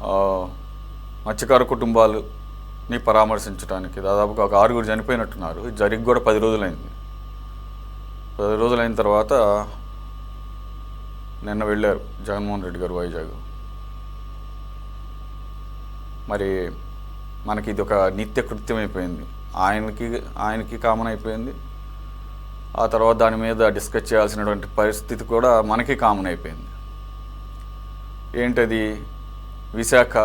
ఆ, మత్స్యకార కుటుంబాలని పరామర్శించడానికి దాదాపుగా ఒక 6 చనిపోయినట్టున్నారు. ఇది జరిగి కూడా 10 రోజులైంది. 10 రోజులైన తర్వాత నిన్న వెళ్ళారు జగన్మోహన్ రెడ్డి గారు వైజాగ్. మరి మనకి ఇది ఒక నిత్య కృత్యం అయిపోయింది. ఆయనకి ఆయనకి కామన్ అయిపోయింది. ఆ తర్వాత దాని మీద డిస్కస్ చేయాల్సినటువంటి పరిస్థితి కూడా మనకి కామన్ అయిపోయింది. ఏంటది? విశాఖ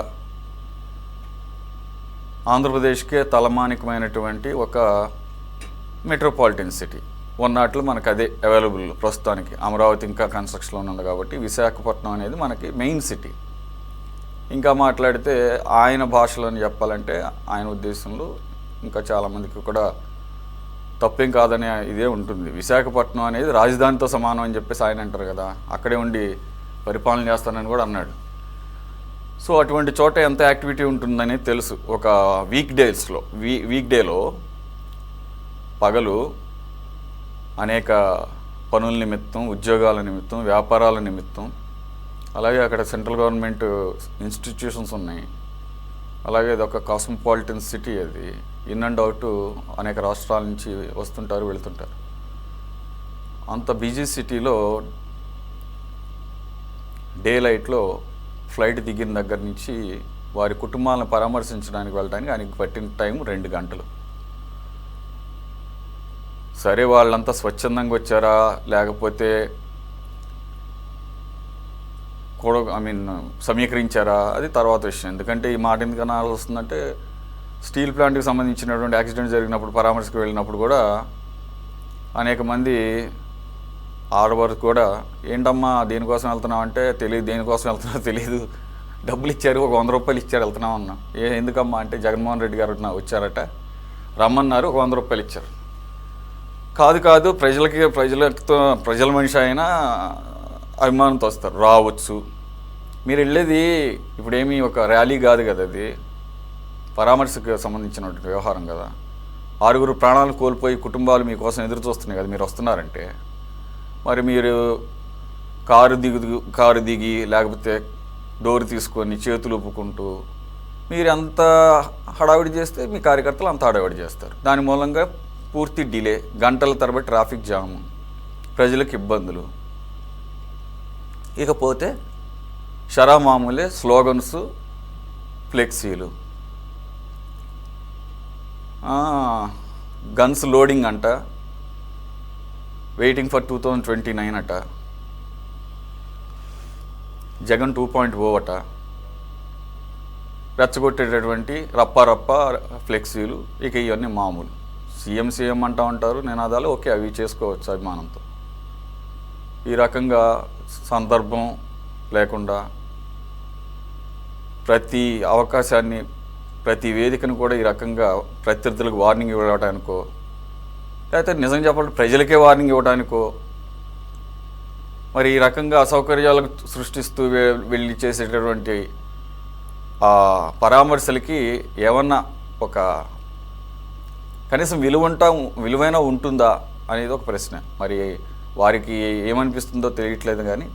ఆంధ్రప్రదేశ్కే తలమానికమైనటువంటి ఒక మెట్రోపాలిటన్ సిటీ. ఉన్నట్లు మనకు అదే అవైలబుల్ ప్రస్తుతానికి. అమరావతి ఇంకా కన్స్ట్రక్షన్లో ఉంది కాబట్టి విశాఖపట్నం అనేది మనకి మెయిన్ సిటీ. ఇంకా మాట్లాడితే ఆయన భాషలోని చెప్పాలంటే ఆయన ఉద్దేశంలో ఇంకా చాలామందికి కూడా తప్పేం కాదనే ఇదే ఉంటుంది. విశాఖపట్నం అనేది రాజధానితో సమానం అని చెప్పేసి ఆయన అంటారు కదా, అక్కడే ఉండి పరిపాలన చేస్తానని కూడా అన్నాడు. సో అటువంటి చోట ఎంత యాక్టివిటీ ఉంటుందని తెలుసు. ఒక వీక్ డేలో పగలు అనేక పనుల నిమిత్తం, ఉద్యోగాల నిమిత్తం, వ్యాపారాల నిమిత్తం, అలాగే అక్కడ సెంట్రల్ గవర్నమెంట్ ఇన్స్టిట్యూషన్స్ ఉన్నాయి. అలాగే ఇది ఒక కాస్మోపాలిటన్ సిటీ. అది ఇన్ అండ్ అవుట్ అనేక రాష్ట్రాల నుంచి వస్తుంటారు, వెళ్తుంటారు. అంత బిజీ సిటీలో డే లైట్లో ఫ్లైట్ దిగిన దగ్గర నుంచి వారి కుటుంబాలను పరామర్శించడానికి వెళ్ళడానికి ఆయనకి పట్టిన టైం 2 గంటలు. సరే, వాళ్ళంతా స్వచ్ఛందంగా వచ్చారా లేకపోతే కూడా సమీకరించారా అది తర్వాత విషయం. ఎందుకంటే ఈ మాట ఎందుకు అనాల్సి వస్తుందంటే, స్టీల్ ప్లాంట్కి సంబంధించినటువంటి యాక్సిడెంట్ జరిగినప్పుడు పరామర్శకు వెళ్ళినప్పుడు కూడా అనేక మంది ఆడవారు కూడా, ఏంటమ్మా దేనికోసం వెళ్తున్నావు అంటే, తెలియదు, దేనికోసం వెళ్తున్నావు తెలియదు, డబ్బులు ఇచ్చారు, ఒక 100 రూపాయలు ఇచ్చారు, వెళ్తున్నాం అన్నా. ఎందుకమ్మా అంటే, జగన్మోహన్ రెడ్డి గారు వచ్చారట, రమ్మన్నారు, ఒక 100 రూపాయలు ఇచ్చారు. కాదు ప్రజల మనిషి అయినా అభిమానంతో వస్తారు, రావచ్చు. మీరు వెళ్ళేది ఇప్పుడేమీ ఒక ర్యాలీ కాదు కదా, అది పరామర్శకు సంబంధించినటువంటి వ్యవహారం కదా. 6 ప్రాణాలు కోల్పోయి కుటుంబాలు మీకోసం ఎదురు చూస్తున్నాయి కదా మీరు వస్తున్నారంటే. మరి మీరు కారు దిగి లేకపోతే డోర్ తీసుకొని చేతులు ఊపుకుంటూ మీరు అంత హడావిడి చేస్తే మీ కార్యకర్తలు అంత హడావిడి చేస్తారు. దాని మూలంగా పూర్తి డిలే, గంటల తరబడి ట్రాఫిక్ జాము, ప్రజలకు ఇబ్బందులు. ఇకపోతే మామూలే స్లోగన్స్, ఫ్లెక్సీలు, గన్స్ లోడింగ్ అంట, వెయిటింగ్ ఫర్ 2029 అట, జగన్ 2.0 అట, రెచ్చగొట్టేటటువంటి రప్ప ఫ్లెక్సీలు. ఇక ఇవన్నీ మామూలు. సీఎం అంటూ ఉంటారు నినాదాలు, ఓకే, అవి చేసుకోవచ్చు అభిమానంతో. ఈ రకంగా సందర్భం లేకుండా ప్రతి అవకాశాన్ని, ప్రతి వేదికను కూడా ఈ రకంగా ప్రత్యర్థులకు వార్నింగ్ ఇవ్వడానికో, లేకపోతే నిజం చెప్పాలంటే ప్రజలకే వార్నింగ్ ఇవ్వడానికో, మరి ఈ రకంగా అసౌకర్యాలకు సృష్టిస్తూ వెళ్ళి చేసేటటువంటి పరామర్శలకి ఏమన్నా ఒక కనీసం విలువైన ఉంటుందా అనేది ఒక ప్రశ్న. మరి వారికి ఏమనిపిస్తుందో తెలియట్లేదు. కానీ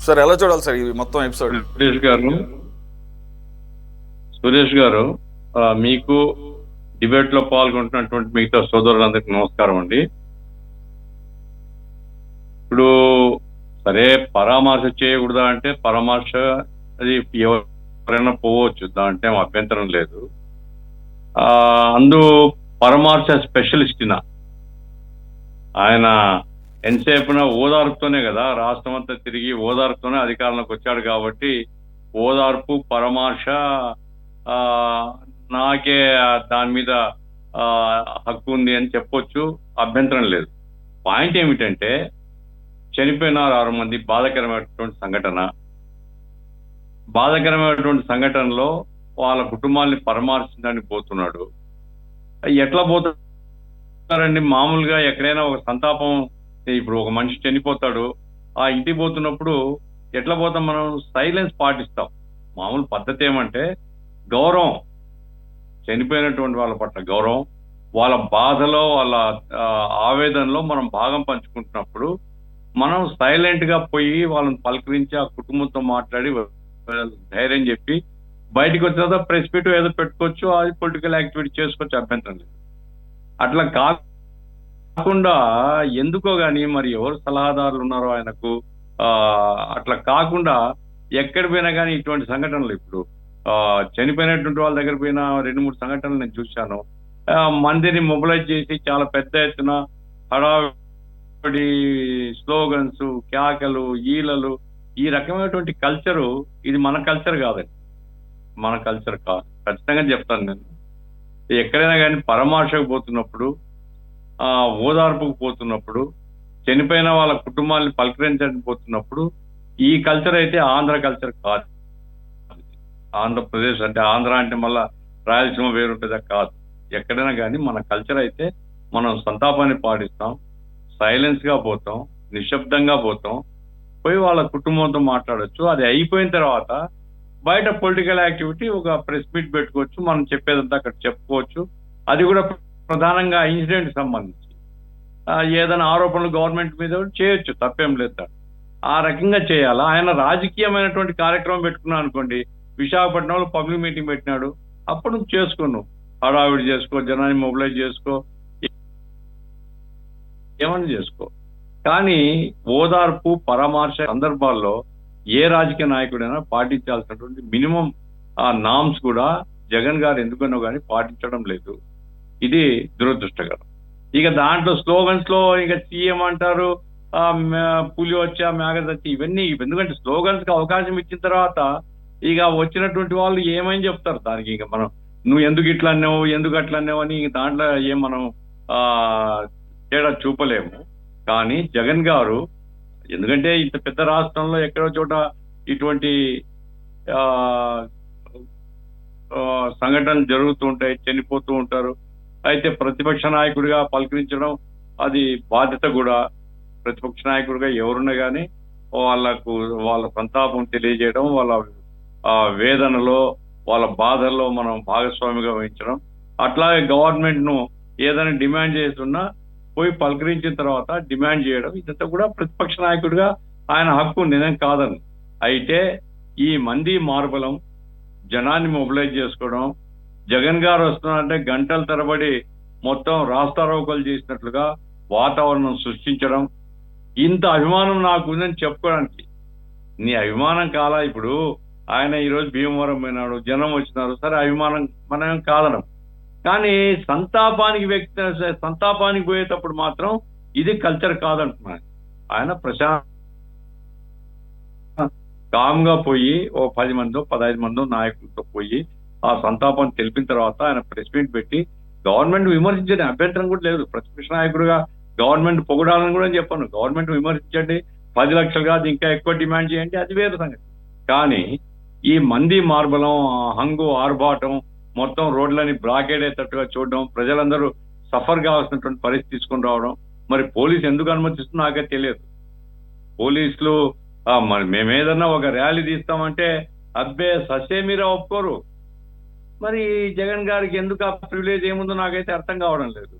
సార్ ఎలా చూడాలి సార్ ఈ మొత్తం ఎపిసోడ్? సురేష్ గారు, మీకు డిబేట్ లో పాల్గొంటున్నటువంటి మిగతా సోదరులందరికీ నమస్కారం అండి. ఇప్పుడు సరే, పరామర్శ చేయకూడదా అంటే పరామర్శ అది ఎవరైనా పోవచ్చు, దాంట్లో అభ్యంతరం లేదు. అందు పరామర్శ స్పెషలిస్ట్నా ఆయన ఎంతసేపున ఓదార్పుతోనే కదా రాష్ట్రం అంతా తిరిగి ఓదార్పుతోనే అధికారంలోకి వచ్చాడు. కాబట్టి ఓదార్పు, పరామర్శ నాకే దాని మీద హక్కు ఉంది అని చెప్పొచ్చు, అభ్యంతరం లేదు. పాయింట్ ఏమిటంటే, చనిపోయినారు 6 మంది, బాధాకరమైనటువంటి సంఘటన. బాధాకరమైనటువంటి సంఘటనలో వాళ్ళ కుటుంబాన్ని పరామర్శించడానికి పోతున్నాడు. ఎట్లా పోతారండి? మామూలుగా ఎక్కడైనా ఒక సంతాపం, ఇప్పుడు ఒక మనిషి చనిపోతాడు, ఆ ఇంటికి పోతున్నప్పుడు ఎట్లా పోతాం మనం? సైలెన్స్ పాటిస్తాం. మామూలు పద్ధతి ఏమంటే గౌరవం, చనిపోయినటువంటి వాళ్ళ పట్ల గౌరవం, వాళ్ళ బాధలో, వాళ్ళ ఆవేదనలో మనం భాగం పంచుకుంటున్నప్పుడు మనం సైలెంట్ గా పోయి వాళ్ళని పలకరించి ఆ కుటుంబంతో మాట్లాడి ధైర్యం చెప్పి బయటకు వచ్చిన తర్వాత ప్రెస్ మీట్ ఏదో పెట్టుకోవచ్చు, అది పొలిటికల్ యాక్టివిటీ చేసుకోవచ్చు, అభ్యంతరం లేదు. అట్లా కాకుండా ఎందుకో గాని మరి ఎవరు సలహాదారులు ఉన్నారో ఆయనకు ఆ అట్లా కాకుండా ఎక్కడ పోయినా కానీ ఇటువంటి సంఘటనలు ఇప్పుడు చనిపోయినటువంటి వాళ్ళ దగ్గర పోయిన 2-3 సంఘటనలు నేను చూశాను. మందిని మొబిలైజ్ చేసి చాలా పెద్ద ఎత్తున హడావిడి స్లోగన్స్, కేకలు, ఈలలు, ఈ రకమైనటువంటి కల్చరు ఇది మన కల్చర్ కాదండి. మన కల్చర్ కాదు, ఖచ్చితంగా చెప్తాను నేను. ఎక్కడైనా కానీ పరామర్శకు పోతున్నప్పుడు, ఓదార్పుకు పోతున్నప్పుడు, చనిపోయిన వాళ్ళ కుటుంబాన్ని పలకరించడానికి పోతున్నప్పుడు ఈ కల్చర్ అయితే ఆంధ్ర కల్చర్ కాదు. ఆంధ్రప్రదేశ్ అంటే ఆంధ్ర అంటే మళ్ళా రాయలసీమ వేరుంటుందా? కాదు. ఎక్కడైనా కానీ మన కల్చర్ అయితే మనం సంతాపాన్ని పాటిస్తాం, సైలెన్స్ గా పోతాం, నిశ్శబ్దంగా పోతాం, పోయి వాళ్ళ కుటుంబంతో మాట్లాడొచ్చు. అది అయిపోయిన తర్వాత బయట పొలిటికల్ యాక్టివిటీ ఒక ప్రెస్ మీట్ పెట్టుకోవచ్చు, మనం చెప్పేదంతా అక్కడ చెప్పుకోవచ్చు. అది కూడా ప్రధానంగా ఇన్సిడెంట్ సంబంధించి ఏదైనా ఆరోపణలు గవర్నమెంట్ మీద చేయొచ్చు, తప్పేం లేదు. ఆ రకంగా చేయాలా? ఆయన రాజకీయమైనటువంటి కార్యక్రమం పెట్టుకున్నా అనుకోండి, విశాఖపట్నంలో పబ్లిక్ మీటింగ్ పెట్టినాడు, అప్పుడు నువ్వు చేసుకోను, హడావిడి చేసుకో, జనాన్ని మొబిలైజ్ చేసుకో, ఏమని చేసుకో. కానీ ఓదార్పు, పరామర్శ సందర్భాల్లో ఏ రాజకీయ నాయకుడైనా పాటించాల్సినటువంటి మినిమం నామ్స్ కూడా జగన్ గారు ఎందుకనో కానీ పాటించడం లేదు. ఇది దురదృష్టకరం. ఇక దాంట్లో స్లోగన్స్ లో ఇక సీఎం అంటారు, పులి వచ్చా మేఘ వచ్చి, ఇవన్నీ ఎందుకంటే స్లోగన్స్ కి అవకాశం ఇచ్చిన తర్వాత ఇక వచ్చినటువంటి వాళ్ళు ఏమని చెప్తారు దానికి. ఇక మనం నువ్వు ఎందుకు ఇట్లా అన్నావు, ఎందుకు అట్లా అన్నావు అని దాంట్లో ఏం మనం తేడా చూపలేము. కానీ జగన్ గారు ఎందుకంటే ఇంత పెద్ద రాష్ట్రంలో ఎక్కడో చోట ఇటువంటి సంఘటనలు జరుగుతూ ఉంటాయి, చనిపోతూ ఉంటారు. అయితే ప్రతిపక్ష నాయకుడిగా పలకరించడం అది బాధ్యత కూడా. ప్రతిపక్ష నాయకుడిగా ఎవరున్నా కానీ వాళ్ళ సంతాపం తెలియజేయడం, వాళ్ళ వేదనలో, వాళ్ళ బాధల్లో మనం భాగస్వామిగా వహించడం. అట్లాగే గవర్నమెంట్ ను ఏదైనా డిమాండ్ చేస్తున్నా పోయి పలకరించిన తర్వాత డిమాండ్ చేయడం, ఇదంతా కూడా ప్రతిపక్ష నాయకుడిగా ఆయన హక్కు, నేనేం కాదని. అయితే ఈ మంది మార్బలం, జనాన్ని మొబిలైజ్ చేసుకోవడం, జగన్ గారు వస్తున్నారంటే గంటల తరబడి మొత్తం రాస్తారోకలు చేసినట్లుగా వాతావరణం సృష్టించడం, ఇంత అభిమానం నాకు ఉందని చెప్పుకోవడానికి. నీ అభిమానం కాలా? ఇప్పుడు ఆయన ఈరోజు భీమవరం పోయినాడు, జనం వచ్చినారు, సరే అభిమానం మనం కాదనం. కానీ సంతాపానికి పోయేటప్పుడు మాత్రం ఇది కల్చర్ కాదంటున్నాను. ఆయన కామ్గా పోయి ఓ 10 మందో 15 మందో నాయకులతో పోయి ఆ సంతాపం తెలిపిన తర్వాత ఆయన ప్రెస్ మీట్ పెట్టి గవర్నమెంట్ విమర్శించే అభ్యంతరం కూడా లేదు. ప్రతిపక్ష నాయకుడుగా గవర్నమెంట్ పొగడాలని కూడా చెప్పాను. గవర్నమెంట్ విమర్శించండి, 10 లక్షలు కాదు ఇంకా ఎక్కువ డిమాండ్ చేయండి, అది వేరే సంగతి. కానీ ఈ మంది మార్బలం, హంగు ఆర్భాటం, మొత్తం రోడ్లని బ్లాకేడ్ అయ్యేటట్టుగా చూడడం, ప్రజలందరూ సఫర్ కావాల్సినటువంటి పరిస్థితి తీసుకొని రావడం, మరి పోలీసు ఎందుకు అనుమతిస్తుందో నాకే తెలియదు. పోలీసులు మరి మేమేదన్నా ఒక ర్యాలీ తీస్తామంటే అబ్బే ససేమీరా ఒప్పుకోరు. మరి జగన్ గారికి ఎందుకు ఆ ప్రివిలేజ్ ఏముందో నాకైతే అర్థం కావడం లేదు.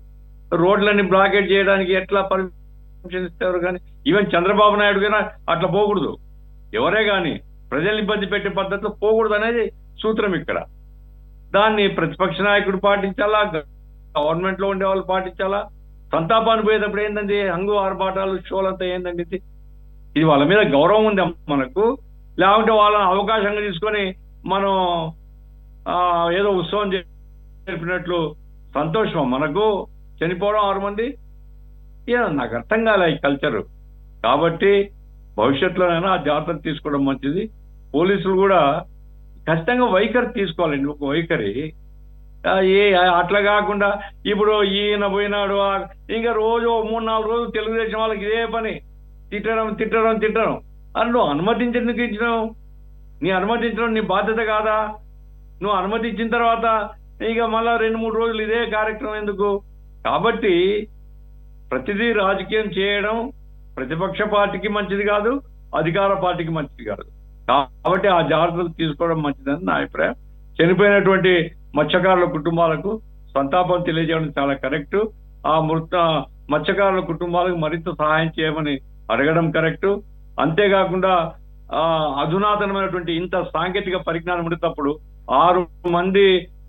రోడ్లన్నీ బ్లాకేడ్ చేయడానికి ఎట్లా పర్మిషన్ ఇస్తారు? కానీ ఈవెన్ చంద్రబాబు నాయుడు గారు అట్లా పోకూడదు, ఎవరే కానీ ప్రజల్ని ఇబ్బంది పెట్టే పద్ధతిలో పోకూడదు అనేది సూత్రం ఇక్కడ. దాన్ని ప్రతిపక్ష నాయకుడు పాటించాలా, గవర్నమెంట్ లో ఉండే వాళ్ళు పాటించాలా. సంతాపాన్ని పోయేటప్పుడు ఏంటండి హంగు ఆర్భాటాలు, షోలంతా ఏందండి? ఇది వాళ్ళ మీద గౌరవం ఉంది మనకు, లేకుంటే వాళ్ళని అవకాశంగా తీసుకొని మనం ఏదో ఉత్సవం జరిపినట్లు సంతోషం మనకు? చనిపోవడం 6 మంది, నాకు అర్థం కాలే ఈ కల్చరు. కాబట్టి భవిష్యత్తులోనైనా ఆ జాగ్రత్త తీసుకోవడం మంచిది. పోలీసులు కూడా ఖచ్చితంగా వైఖరి తీసుకోవాలండి, ఒక వైఖరి. అట్లా కాకుండా ఇప్పుడు ఈయన పోయినాడు, ఇంకా రోజు 3-4 రోజులు తెలుగుదేశం వాళ్ళకి ఇదే పని, తిట్టడం అని. నువ్వు అనుమతించేందుకు ఇచ్చినావు? నీ అనుమతించడం నీ బాధ్యత కాదా? నువ్వు అనుమతించిన తర్వాత ఇక మళ్ళా 2-3 రోజులు ఇదే కార్యక్రమం ఎందుకు? కాబట్టి ప్రతిదీ రాజకీయం చేయడం ప్రతిపక్ష పార్టీకి మంచిది కాదు, అధికార పార్టీకి మంచిది కాదు. కాబట్టి ఆ జాగ్రత్తలు తీసుకోవడం మంచిదని నా అభిప్రాయం. చనిపోయినటువంటి మత్స్యకారుల కుటుంబాలకు సంతాపం తెలియజేయడం చాలా కరెక్ట్. ఆ మత్స్యకారుల కుటుంబాలకు మరింత సహాయం చేయమని అడగడం కరెక్ట్. అంతేకాకుండా అధునాతనమైనటువంటి ఇంత సాంకేతిక పరిజ్ఞానం ఉండేటప్పుడు 6 మంది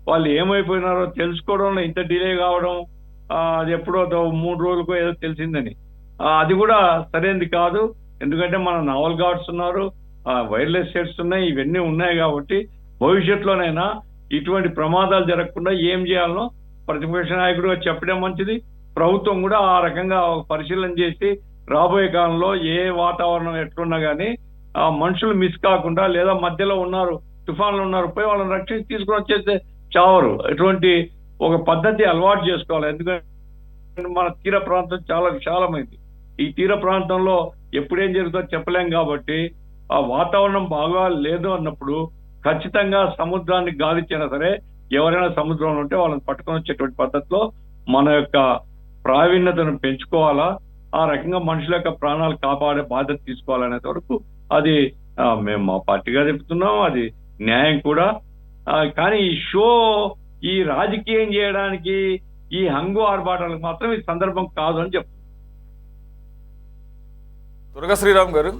వాళ్ళు ఏమైపోయినారో తెలుసుకోవడంలో ఇంత డిలే కావడం, అది ఎప్పుడో 3 రోజులకో ఏదో తెలిసిందని, అది కూడా సరైనది కాదు. ఎందుకంటే మన నావల్ గార్డ్స్ ఉన్నారు, వైర్లెస్ సెట్స్ ఉన్నాయి, ఇవన్నీ ఉన్నాయి కాబట్టి భవిష్యత్తులోనైనా ఇటువంటి ప్రమాదాలు జరగకుండా ఏం చేయాలనో ప్రతిపక్ష నాయకుడు చెప్పడం మంచిది. ప్రభుత్వం కూడా ఆ రకంగా పరిశీలన చేసి రాబోయే కాలంలో ఏ వాతావరణం ఎట్లున్నా కానీ మనుషులు మిస్ కాకుండా, లేదా మధ్యలో ఉన్నారు, తుఫాన్లు ఉన్నారు, పోయి వాళ్ళని రక్షించి తీసుకుని వచ్చేస్తే చావరు. ఇటువంటి ఒక పద్ధతి అలవాటు చేసుకోవాలి. ఎందుకంటే మన తీర ప్రాంతం చాలా విశాలమైంది. ఈ తీర ప్రాంతంలో ఎప్పుడేం జరుగుతుందో చెప్పలేం కాబట్టి ఆ వాతావరణం బాగా లేదు అన్నప్పుడు ఖచ్చితంగా సముద్రాన్ని గాలిచ్చినా సరే ఎవరైనా సముద్రంలో ఉంటే వాళ్ళని పట్టుకొని వచ్చేటువంటి పద్ధతిలో మన యొక్క ప్రావీణ్యతను పెంచుకోవాలా. ఆ రకంగా మనుషుల యొక్క ప్రాణాలు కాపాడే బాధ్యత తీసుకోవాలనే వరకు అది మేము మా పార్టీగా చెప్తున్నాం, అది న్యాయం కూడా. కానీ ఈ షో, ఈ రాజకీయం చేయడానికి, ఈ హంగు ఆర్భాటాలకు మాత్రం ఈ సందర్భం కాదు అని చెప్తున్నాం. దుర్గా శ్రీరామ్ గారు,